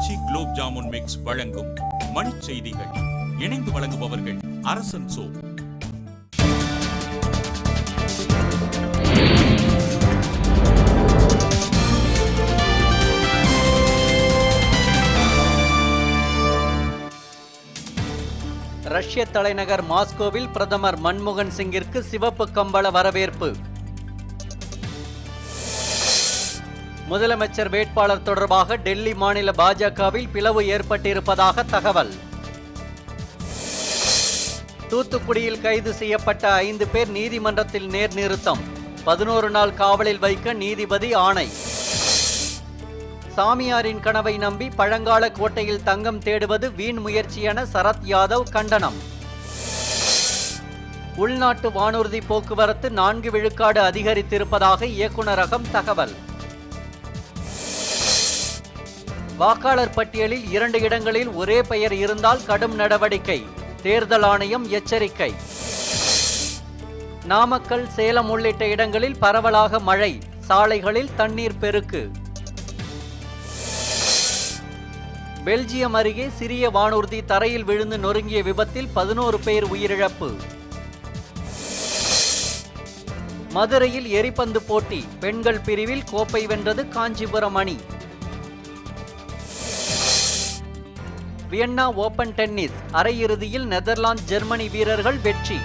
ஆச்சி gulab jamun mix வழங்கும் மணிச் செய்திகள். இணைந்து வழங்குபவர்கள் அரசன் சோ. ரஷ்ய தலைநகர் மாஸ்கோவில் பிரதமர் மன்மோகன் சிங்கிற்கு சிவப்பு கம்பள வரவேற்பு. முதலமைச்சர் வேட்பாளர் தொடர்பாக டெல்லி மாநில பாஜகவில் பிளவு ஏற்பட்டிருப்பதாக தகவல். தூத்துக்குடியில் கைது செய்யப்பட்ட 5 பேர் நீதிமன்றத்தில் நேர்நிறுத்தம். 11 நாள் காவலில் வைக்க நீதிபதி ஆணை. சாமியாரின் கனவை நம்பி பழங்கால கோட்டையில் தங்கம் தேடுவது வீண் முயற்சி என சரத் யாதவ் கண்டனம். உள்நாட்டு வானூர்தி போக்குவரத்து 4 விழுக்காடு அதிகரித்திருப்பதாக இயக்குநரகம் தகவல். வாக்காளர் பட்டியலில் 2 இடங்களில் ஒரே பெயர் இருந்தால் கடும் நடவடிக்கை. தேர்தல் ஆணையம் எச்சரிக்கை. நாமக்கல், சேலம் உள்ளிட்ட இடங்களில் பரவலாக மழை. சாலைகளில் தண்ணீர் பெருக்கு. பெல்ஜியம் அருகே சிறிய வானூர்தி தரையில் விழுந்து நொறுங்கிய விபத்தில் 11 பேர் உயிரிழப்பு. மதுரையில் எரிபந்து போட்டி. பெண்கள் பிரிவில் கோப்பை வென்றது காஞ்சிபுரம் அணி. வியன்னா ஓபன் டென்னிஸ் அரையிறுதியில் நெதர்லாந்து, ஜெர்மனி வீரர்கள் வெற்றி.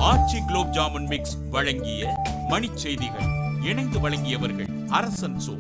ஆச்சி குலோப் ஜாமுன் மிக்ஸ் வழங்கிய மணிச் செய்திகள். இணைந்து வழங்கியவர்கள் அரசன் சோ.